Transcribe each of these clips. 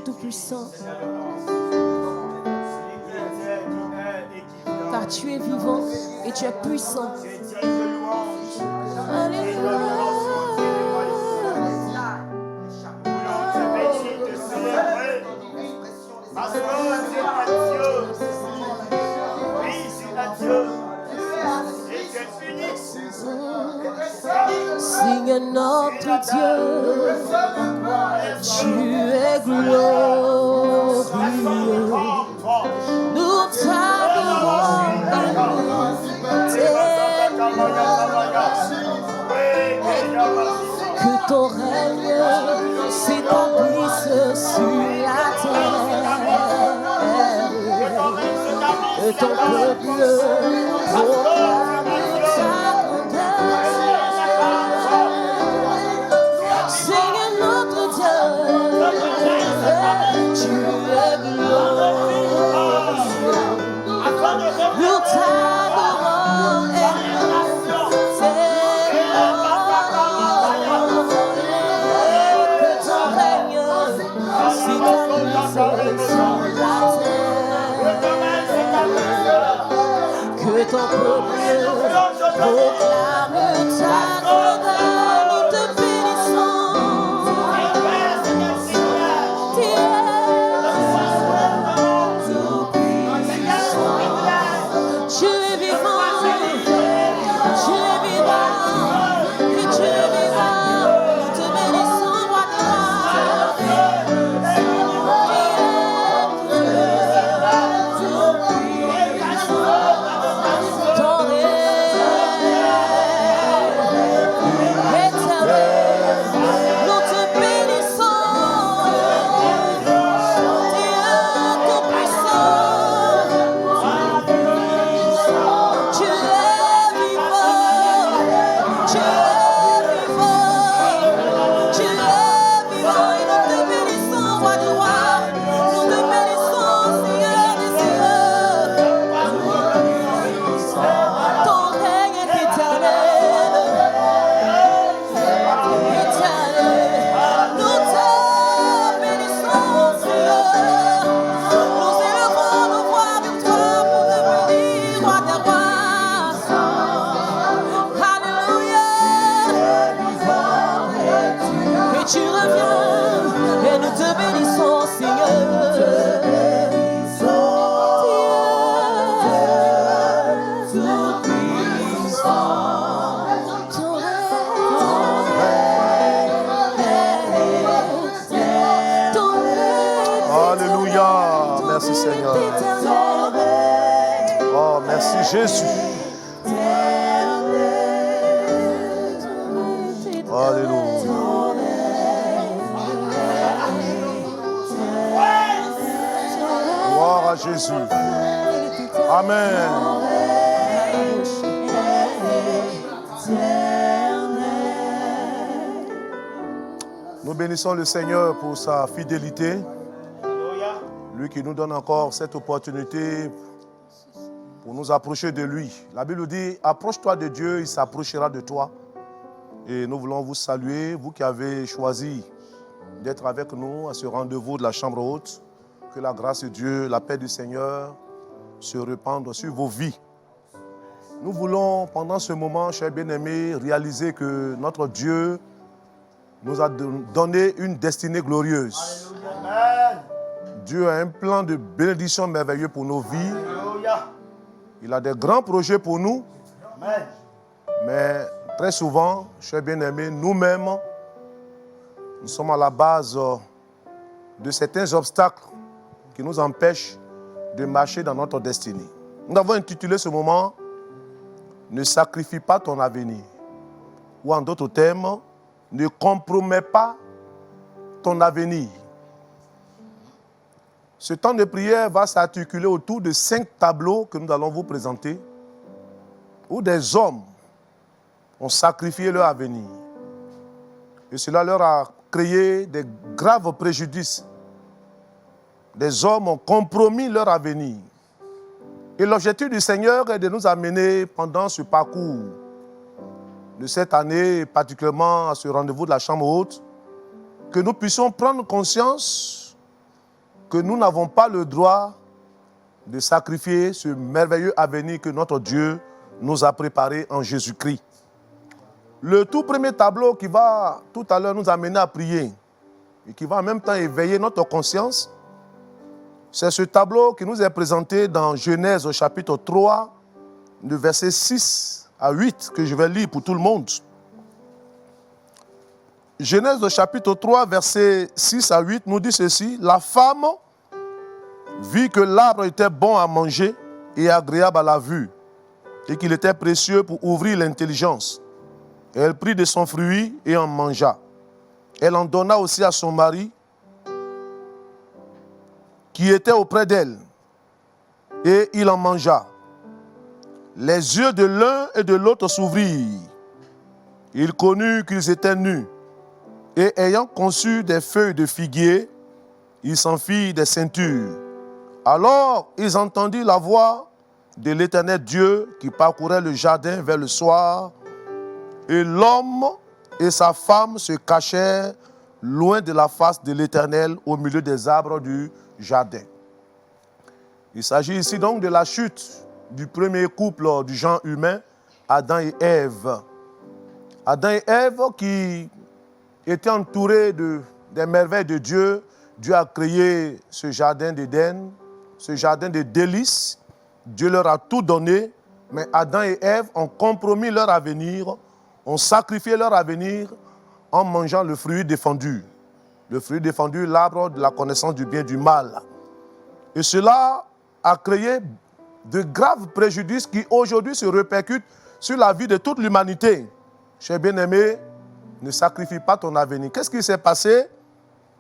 Tout-Puissant. Car tu es vivant et tu es puissant. Alléluia. Signe notre Dieu, tu es glorieux. Nous t'adorons que ton règne s'établisse sur la terre. Que ton peuple proclame ta grandeur. Seigneur notre Dieu, tu es glorieux. Nous t'adorons et nous t'aimons. Que ton règne s'établisse sur la terre. Que ton peuple proclame ta grandeur. Nous te bénissons. Tu es vivant, tu es vivant, et tu es vivant. Nous te bénissons, roi de ton nous te bénissons. Tu es vivant, tu es vivant, tu es vivant et nous te bénissons, roi du roi. Nous te bénissons, Seigneur des cieux. Ton règne est éternel. Nous te bénissons, Seigneur. Nous élevons nos voix avec toi pour devenir roi des rois. Alléluia. Et tu reviens et nous te bénissons, Seigneur. Alléluia. Merci Seigneur. Oh, merci Jésus. Alléluia. Gloire à Jésus. Amen. Nous bénissons le Seigneur pour sa fidélité. Lui qui nous donne encore cette opportunité pour nous approcher de lui. La Bible dit, approche-toi de Dieu, il s'approchera de toi. Et nous voulons vous saluer, vous qui avez choisi d'être avec nous à ce rendez-vous de la chambre haute. Que la grâce de Dieu, la paix du Seigneur se répande sur vos vies. Nous voulons, pendant ce moment, chers bien-aimés, réaliser que notre Dieu nous a donné une destinée glorieuse. Amen. Dieu a un plan de bénédiction merveilleux pour nos vies. Il a des grands projets pour nous. Amen. Mais très souvent, chers bien-aimés, nous-mêmes, nous sommes à la base de certains obstacles qui nous empêchent de marcher dans notre destinée. Nous avons intitulé ce moment « Ne sacrifie pas ton avenir » ou en d'autres termes, « Ne compromets pas ton avenir ». Ce temps de prière va s'articuler autour de 5 tableaux que nous allons vous présenter, où des hommes ont sacrifié leur avenir. Et cela leur a créé des graves préjudices. Des hommes ont compromis leur avenir. Et l'objectif du Seigneur est de nous amener pendant ce parcours de cette année, particulièrement à ce rendez-vous de la chambre haute, que nous puissions prendre conscience que nous n'avons pas le droit de sacrifier ce merveilleux avenir que notre Dieu nous a préparé en Jésus-Christ. Le tout premier tableau qui va tout à l'heure nous amener à prier et qui va en même temps éveiller notre conscience, c'est ce tableau qui nous est présenté dans Genèse au chapitre 3, du verset 6 à 8, que je vais lire pour tout le monde. Genèse au chapitre 3, verset 6 à 8 nous dit ceci. La femme vit que l'arbre était bon à manger et agréable à la vue, et qu'il était précieux pour ouvrir l'intelligence. Elle prit de son fruit et en mangea. Elle en donna aussi à son mari, qui était auprès d'elle, et il en mangea. Les yeux de l'un et de l'autre s'ouvrirent. Il connut qu'ils étaient nus, et ayant conçu des feuilles de figuier, ils s'en firent des ceintures. Alors ils entendirent la voix de l'Éternel Dieu qui parcourait le jardin vers le soir, et l'homme et sa femme se cachèrent loin de la face de l'Éternel au milieu des arbres du jardin. Il s'agit ici donc de la chute du premier couple du genre humain, Adam et Ève. Adam et Ève qui étaient entourés des merveilles de Dieu. Dieu a créé ce jardin d'Éden, ce jardin de délices. Dieu leur a tout donné, mais Adam et Ève ont compromis leur avenir, ont sacrifié leur avenir en mangeant le fruit défendu. Le fruit défendu, l'arbre de la connaissance du bien et du mal. Et cela a créé de graves préjudices qui aujourd'hui se répercutent sur la vie de toute l'humanité. Chers bien-aimés, ne sacrifie pas ton avenir. Qu'est-ce qui s'est passé?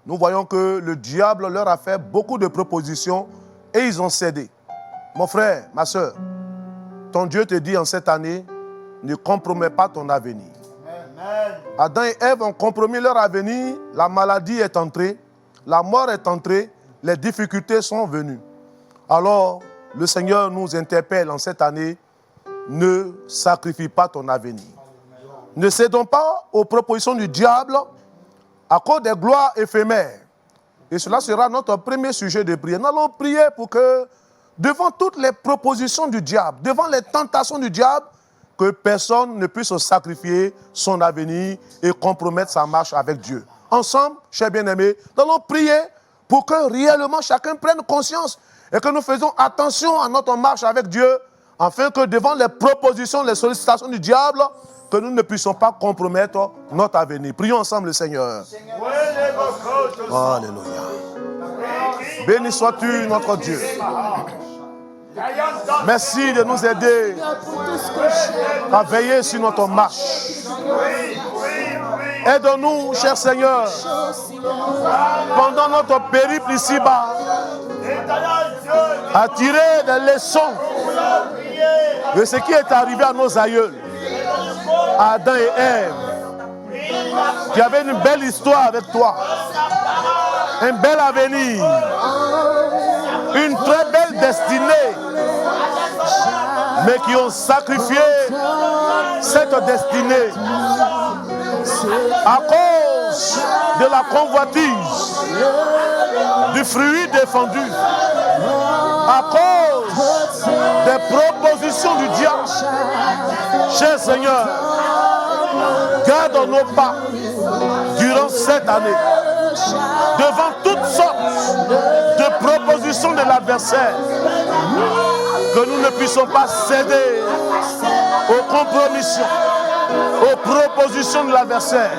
Nous voyons que le diable leur a fait beaucoup de propositions et ils ont cédé. Mon frère, ma soeur, ton Dieu te dit en cette année, ne compromets pas ton avenir. Amen. Adam et Ève ont compromis leur avenir, la maladie est entrée, la mort est entrée, les difficultés sont venues. Alors, le Seigneur nous interpelle en cette année, ne sacrifie pas ton avenir. Ne cédons pas aux propositions du diable à cause des gloires éphémères. Et cela sera notre premier sujet de prière. Nous allons prier pour que, devant toutes les propositions du diable, devant les tentations du diable, que personne ne puisse sacrifier son avenir et compromettre sa marche avec Dieu. Ensemble, chers bien-aimés, nous allons prier pour que réellement chacun prenne conscience et que nous faisons attention à notre marche avec Dieu, afin que devant les propositions, les sollicitations du diable, que nous ne puissions pas compromettre notre avenir. Prions ensemble le Seigneur. Alléluia. Béni sois-tu, notre Dieu. Merci de nous aider à veiller sur notre marche. Aide-nous, cher Seigneur, pendant notre périple ici-bas, à tirer des leçons de ce qui est arrivé à nos aïeuls, Adam et Ève, qui avaient une belle histoire avec toi, un bel avenir, une très belle destinée, mais qui ont sacrifié cette destinée à cause de la convoitise du fruit défendu, à cause des propositions du diable. Cher Seigneur, garde nos pas durant cette année devant toutes sortes de propositions de l'adversaire, que nous ne puissions pas céder aux compromissions, aux propositions de l'adversaire,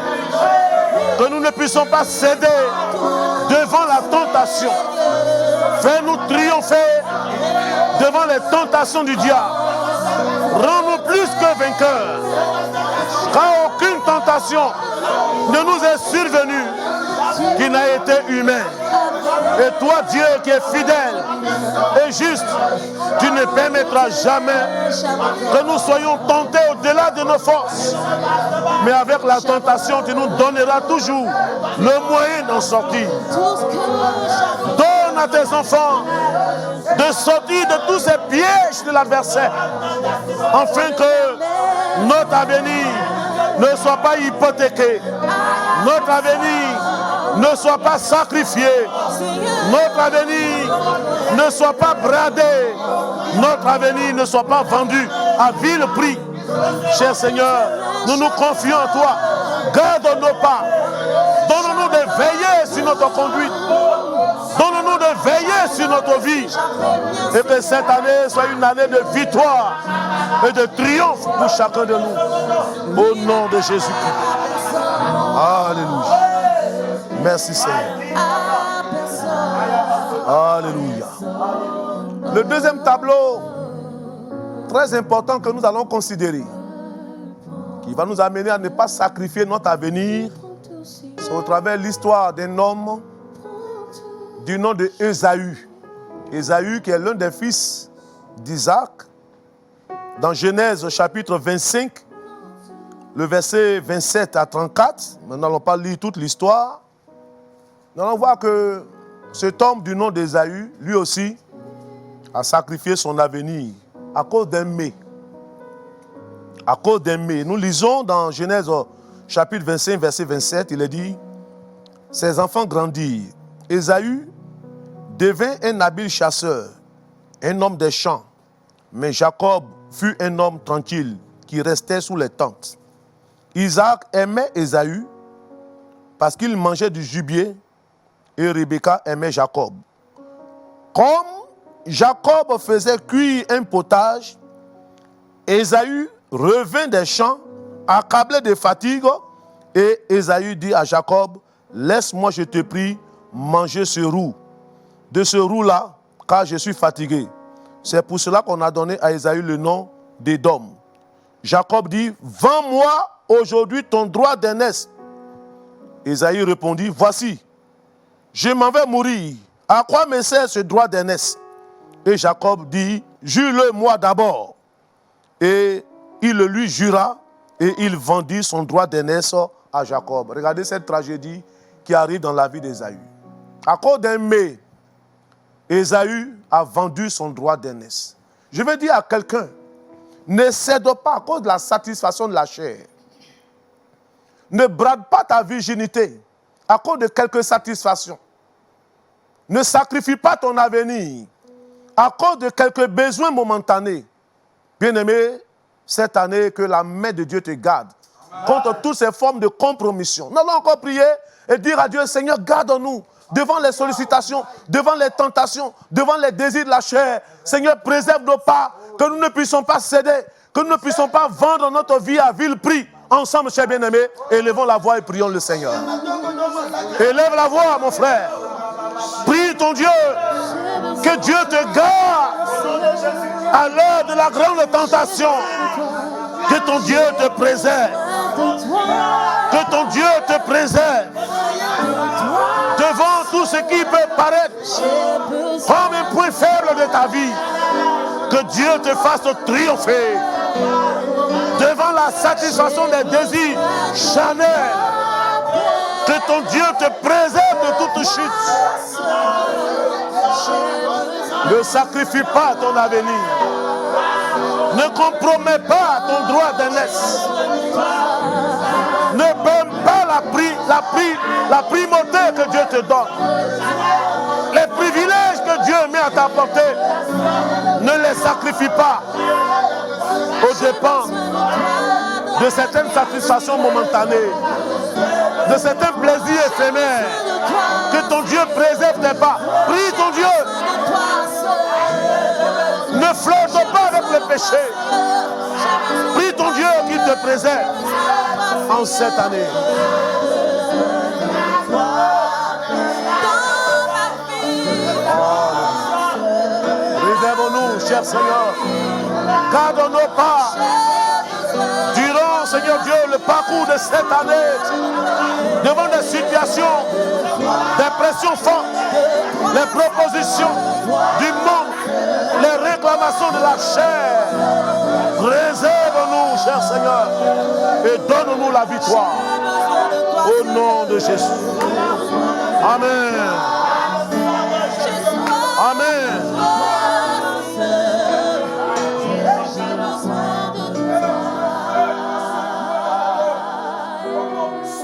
que nous ne puissions pas céder devant la tentation. Fais-nous triompher devant les tentations du diable. Rends-nous plus que vainqueurs, car aucune tentation ne nous est survenue qui n'a été humaine. Et toi, Dieu qui es fidèle et juste, tu ne permettras jamais que nous soyons tentés au-delà de nos forces. Mais avec la tentation, tu nous donneras toujours le moyen d'en sortir. Donne à tes enfants de sortir de tous ces pièges de l'adversaire, afin que notre avenir ne soit pas hypothéqué, notre avenir ne soit pas sacrifié. Notre avenir ne soit pas bradé. Notre avenir ne soit pas vendu à vil prix. Cher Seigneur, nous nous confions en toi. Garde nos pas. Donne-nous de veiller sur notre conduite. Donne-nous de veiller sur notre vie. Et que cette année soit une année de victoire et de triomphe pour chacun de nous. Au nom de Jésus-Christ. Alléluia. Merci Seigneur. Alléluia. Le deuxième tableau, très important que nous allons considérer, qui va nous amener à ne pas sacrifier notre avenir, c'est au travers de l'histoire d'un homme du nom de Ésaü. Ésaü qui est l'un des fils d'Isaac. Dans Genèse chapitre 25, le verset 27 à 34, nous n'allons pas lire toute l'histoire. Nous allons voir que cet homme du nom d'Ésaü, lui aussi, a sacrifié son avenir à cause d'un mets. À cause d'un mets. Nous lisons dans Genèse chapitre 25, verset 27, il est dit, ses enfants grandirent. Ésaü devint un habile chasseur, un homme des champs. Mais Jacob fut un homme tranquille qui restait sous les tentes. Isaac aimait Ésaü parce qu'il mangeait du gibier et Rebecca aimait Jacob. Comme Jacob faisait cuire un potage, Ésaü revint des champs, accablé de fatigue, et Ésaü dit à Jacob, laisse-moi, je te prie, manger ce roux. De ce roux-là, car je suis fatigué. C'est pour cela qu'on a donné à Ésaü le nom d'Édom. Jacob dit, vends-moi aujourd'hui ton droit d'aînesse. Ésaü répondit, voici, je m'en vais mourir. À quoi me sert ce droit d'aînesse? Et Jacob dit, jure-le moi d'abord. Et il le lui jura et il vendit son droit d'aînesse à Jacob. Regardez cette tragédie qui arrive dans la vie d'Ésaü. À cause d'un mets, Ésaü a vendu son droit d'aînesse. Je veux dire à quelqu'un, ne cède pas à cause de la satisfaction de la chair. Ne brade pas ta virginité à cause de quelques satisfactions. Ne sacrifie pas ton avenir à cause de quelques besoins momentanés. Bien-aimé, cette année, que la main de Dieu te garde contre toutes ces formes de compromission. Nous allons encore prier et dire à Dieu, Seigneur, garde-nous devant les sollicitations, devant les tentations, devant les désirs de la chair. Seigneur, préserve nos pas, que nous ne puissions pas céder, que nous ne puissions pas vendre notre vie à vil prix. Ensemble, chers bien-aimés, élevons la voix et prions le Seigneur. Élève la voix, mon frère. Prie ton Dieu, que Dieu te garde à l'heure de la grande tentation. Que ton Dieu te préserve. Que ton Dieu te préserve. Devant tout ce qui peut paraître comme un point faible de ta vie. Que Dieu te fasse triompher. Devant la satisfaction des désirs charnels. Que ton Dieu te préserve de toute chute. Ne sacrifie pas ton avenir. Ne compromets pas ton droit d'aînesse. Ne perds pas la primauté que Dieu te donne. Les privilèges que Dieu met à ta portée, ne les sacrifie pas aux dépens de certaines satisfactions momentanées, de certains plaisirs éphémères. Que ton Dieu préserve tes pas. Prie ton Dieu. Ne flirte pas avec le péché. Prie ton Dieu qu'il te préserve en cette année. Réserve-nous, cher Seigneur. Garde nos pas. Durant, Seigneur Dieu, le parcours de cette année, devant des situations, des pressions fortes, les propositions du monde, les réclamations de la chair. Préserve-nous, cher Seigneur, et donne-nous la victoire. Au nom de Jésus. Amen. Amen.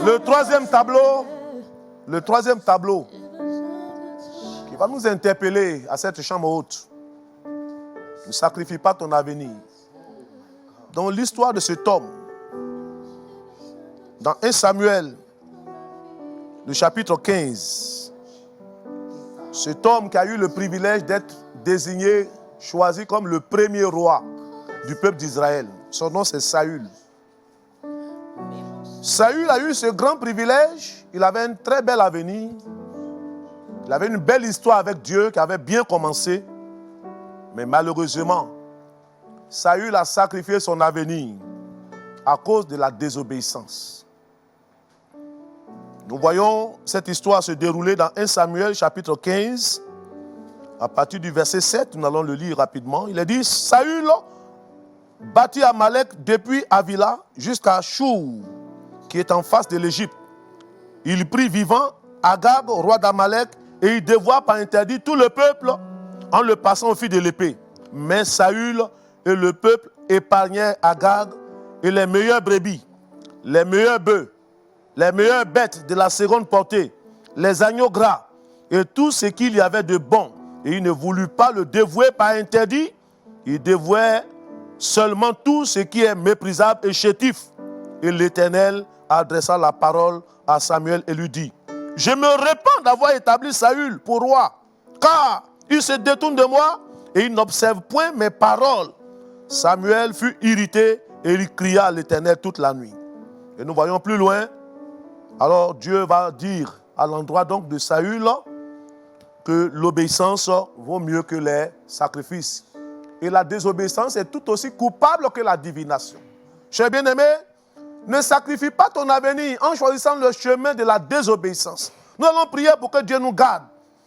Le troisième tableau, Le troisième tableau qui va nous interpeller à cette chambre haute. Ne sacrifie pas ton avenir. Dans l'histoire de cet homme, dans 1 Samuel, le chapitre 15, cet homme qui a eu le privilège d'être désigné, choisi comme le premier roi du peuple d'Israël. Son nom c'est Saül. Saül a eu ce grand privilège, il avait un très bel avenir, il avait une belle histoire avec Dieu qui avait bien commencé, mais malheureusement, Saül a sacrifié son avenir à cause de la désobéissance. Nous voyons cette histoire se dérouler dans 1 Samuel chapitre 15, à partir du verset 7, nous allons le lire rapidement. Il est dit, Saül bâtit Amalek depuis Avila jusqu'à Chour, qui est en face de l'Égypte. Il prit vivant Agag, roi d'Amalek, et il dévoua par interdit tout le peuple en le passant au fil de l'épée. Mais Saül et le peuple épargnaient Agag et les meilleures brebis, les meilleurs bœufs, les meilleures bêtes de la seconde portée, les agneaux gras et tout ce qu'il y avait de bon. Et il ne voulut pas le dévouer par interdit, il dévouait seulement tout ce qui est méprisable et chétif. Et l'Éternel adressa la parole à Samuel et lui dit, « Je me répands d'avoir établi Saül pour roi, car il se détourne de moi et il n'observe point mes paroles. » Samuel fut irrité et il cria à l'Éternel toute la nuit. Et nous voyons plus loin, alors Dieu va dire à l'endroit donc de Saül que l'obéissance vaut mieux que les sacrifices. Et la désobéissance est tout aussi coupable que la divination. Chers bien-aimés, ne sacrifie pas ton avenir en choisissant le chemin de la désobéissance. Nous allons prier pour que Dieu nous garde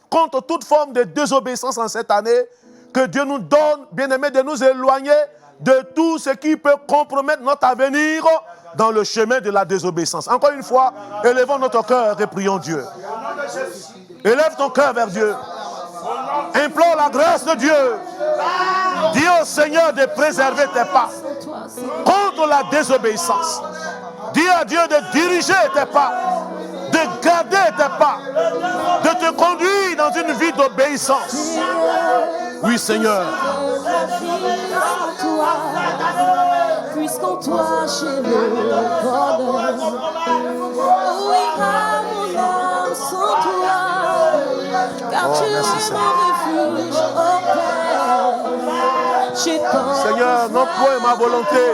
contre toute forme de désobéissance en cette année. Que Dieu nous donne, bien-aimés, de nous éloigner de tout ce qui peut compromettre notre avenir dans le chemin de la désobéissance. Encore une fois, élevons notre cœur et prions Dieu. Élève ton cœur vers Dieu. Implore la grâce de Dieu. Dis au Seigneur de préserver tes pas contre la désobéissance. Dis à Dieu de diriger tes pas, de garder tes pas, de te conduire dans une vie d'obéissance. Oui, Seigneur. Puisqu'en toi j'ai le bonheur. Oui, à mon âme sans toi, car tu es mon refuge, Père. Seigneur, non point ma volonté,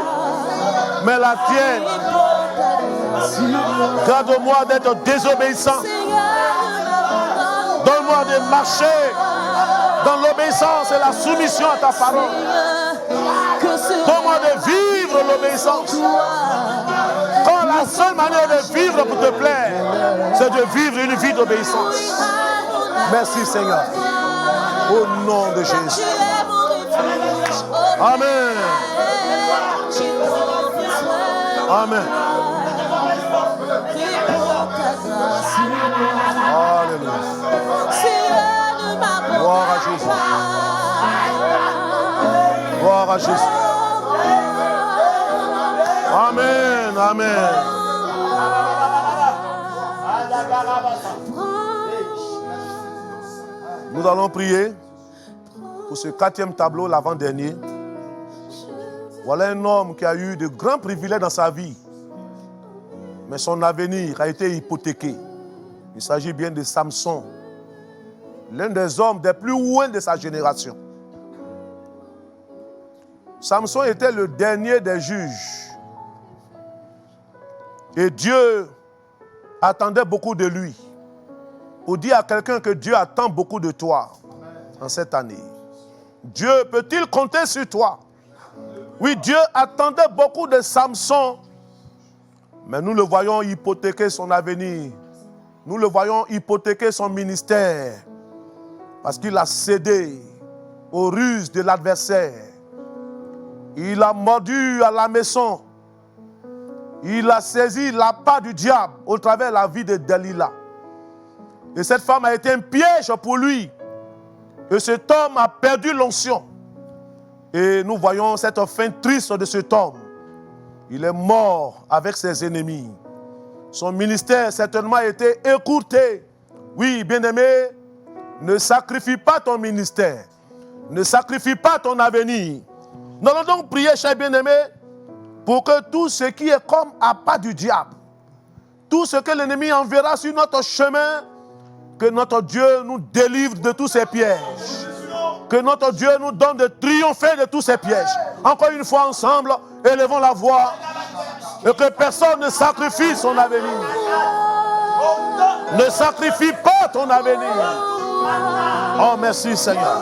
mais la tienne. Garde-moi d'être désobéissant. Donne-moi de marcher dans l'obéissance et la soumission à ta parole. Donne-moi de vivre l'obéissance. Quand la seule manière de vivre pour te plaire, c'est de vivre une vie d'obéissance. Merci Seigneur. Au nom de Jésus. Amen. Amen. Alléluia. Gloire à Jésus. Gloire à Jésus. Amen. Amen. Nous allons prier pour ce 4e tableau, l'avant-dernier. Voilà un homme qui a eu de grands privilèges dans sa vie, mais son avenir a été hypothéqué. Il s'agit bien de Samson, l'un des hommes des plus ouins de sa génération. Samson était le dernier des juges. Et Dieu attendait beaucoup de lui. Pour dire à quelqu'un que Dieu attend beaucoup de toi en cette année. Dieu peut-il compter sur toi? Oui, Dieu attendait beaucoup de Samson, mais nous le voyons hypothéquer son avenir. Nous le voyons hypothéquer son ministère parce qu'il a cédé aux ruses de l'adversaire. Il a mordu à la maison. Il a saisi l'appât du diable au travers de la vie de Delilah. Et cette femme a été un piège pour lui. Et cet homme a perdu l'onction. Et nous voyons cette fin triste de cet homme. Il est mort avec ses ennemis. Son ministère certainement a été écourté. Oui, bien-aimé, ne sacrifie pas ton ministère. Ne sacrifie pas ton avenir. Nous allons donc prier, cher bien-aimé, pour que tout ce qui est comme appât du diable, tout ce que l'ennemi enverra sur notre chemin, que notre Dieu nous délivre de tous ces pièges. Que notre Dieu nous donne de triompher de tous ces pièges. Encore une fois ensemble, élevons la voix. Et que personne ne sacrifie son avenir. Ne sacrifie pas ton avenir. Oh, merci Seigneur.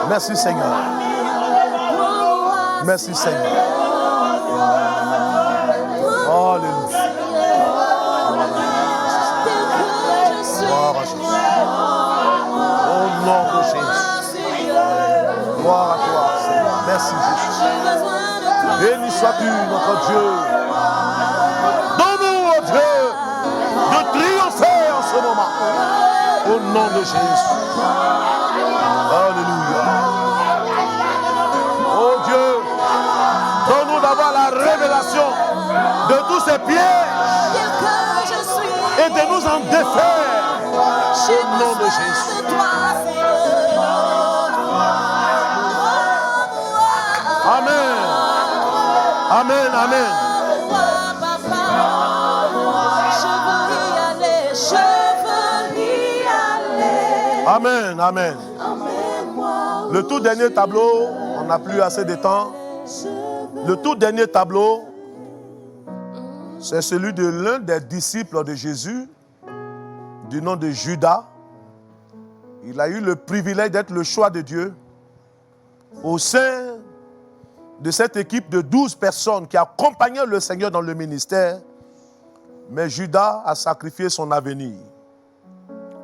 Merci Seigneur. Merci Seigneur. Alléluia. Gloire à Jésus. Au nom de Jésus. Gloire à toi, Seigneur. Merci Jésus. Béni sois-tu, notre Dieu. Donne-nous, oh Dieu, de triompher en ce moment. Au nom de Jésus. Alléluia. Oh Dieu, donne-nous d'avoir la révélation de tous ces pièges et de nous en défaire. Au nom de Jésus. Amen. Amen, amen. Amen, amen. Le tout dernier tableau, on n'a plus assez de temps. Le tout dernier tableau, c'est celui de l'un des disciples de Jésus, du nom de Judas. Il a eu le privilège d'être le choix de Dieu au sein de cette équipe de 12 personnes qui accompagnaient le Seigneur dans le ministère. Mais Judas a sacrifié son avenir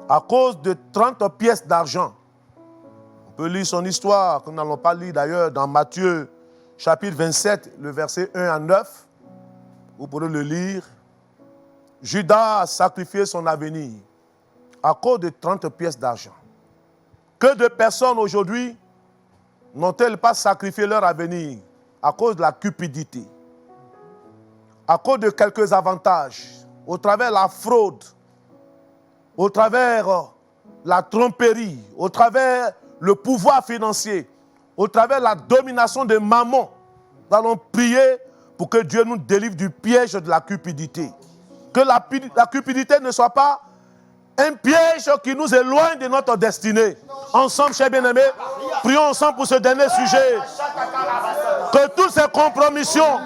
à cause de 30 pièces d'argent. On peut lire son histoire, que nous n'allons pas lire d'ailleurs dans Matthieu chapitre 27, le verset 1 à 9. Vous pourrez le lire. Judas a sacrifié son avenir à cause de 30 pièces d'argent. Que de personnes aujourd'hui n'ont-elles pas sacrifié leur avenir à cause de la cupidité, à cause de quelques avantages, au travers de la fraude, au travers la tromperie, au travers le pouvoir financier, au travers la domination de mammon. Nous allons prier pour que Dieu nous délivre du piège de la cupidité. Que la cupidité ne soit pas un piège qui nous éloigne de notre destinée. Ensemble, chers bien-aimés, prions ensemble pour ce dernier sujet. Que toutes ces compromissions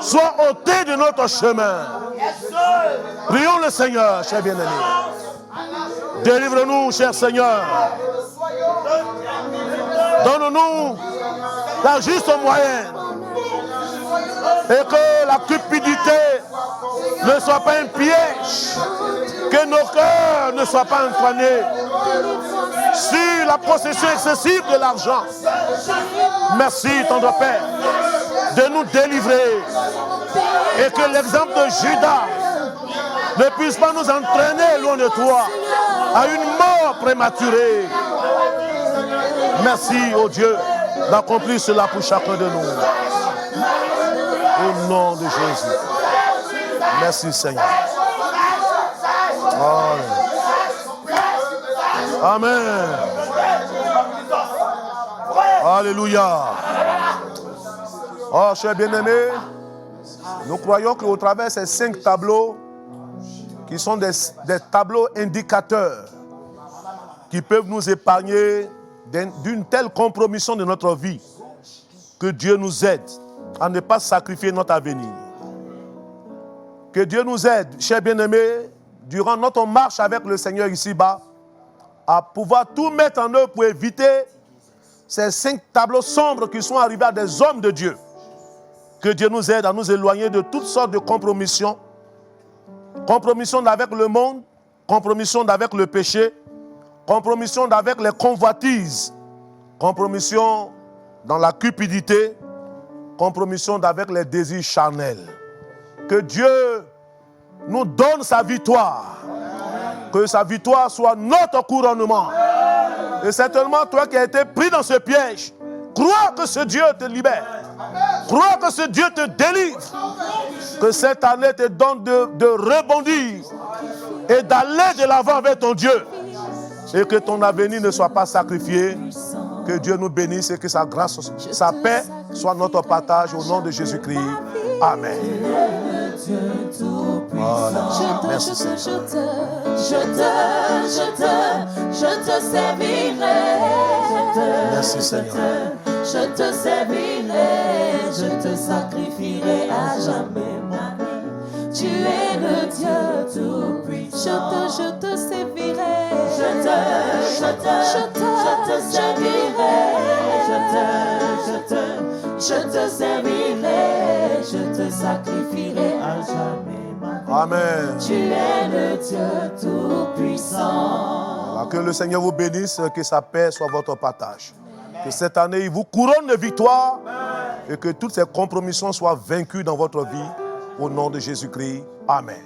soient ôtées de notre chemin. Prions le Seigneur, chers bien-aimés. Délivre-nous, cher Seigneur. Donne-nous la juste moyenne. Et que la cupidité ne soit pas un piège. Que nos cœurs ne soient pas entraînés sur la possession excessive de l'argent. Merci, tendre Père, de nous délivrer. Et que l'exemple de Judas ne puisse pas nous entraîner loin de toi à une mort prématurée. Merci, oh Dieu, d'accomplir cela pour chacun de nous. Au nom de Jésus. Merci, Seigneur. Amen. Alléluia. Oh, chers bien-aimés, nous croyons qu'au travers de ces 5 tableaux, qui sont des tableaux indicateurs, qui peuvent nous épargner d'une telle compromission de notre vie, que Dieu nous aide à ne pas sacrifier notre avenir. Que Dieu nous aide, chers bien-aimés, durant notre marche avec le Seigneur ici-bas, à pouvoir tout mettre en œuvre pour éviter ces 5 tableaux sombres qui sont arrivés à des hommes de Dieu. Que Dieu nous aide à nous éloigner de toutes sortes de compromissions. Compromission avec le monde, compromission avec le péché, compromission avec les convoitises, compromission dans la cupidité, compromission avec les désirs charnels. Que Dieu nous donne sa victoire. Que sa victoire soit notre couronnement. Et certainement, toi qui as été pris dans ce piège, crois que ce Dieu te libère. crois que ce Dieu te délivre. Que cette année te donne de rebondir et d'aller de l'avant avec ton Dieu. Et que ton avenir ne soit pas sacrifié. Que Dieu nous bénisse et que sa grâce, sa paix soit notre partage au nom de Jésus-Christ. Amen. Voilà. Merci Seigneur. Je te servirai. Merci Seigneur. Je te servirai, je te sacrifierai à jamais, ma vie. Tu es le Dieu tout-puissant. Je te servirai. Je te servirai. Je te servirai. Je te sacrifierai à jamais, ma vie. Amen. Tu es le Dieu tout-puissant. Que le Seigneur vous bénisse, que sa paix soit votre partage. Que cette année, il vous couronne de victoire et que toutes ces compromissions soient vaincues dans votre vie. Au nom de Jésus-Christ. Amen.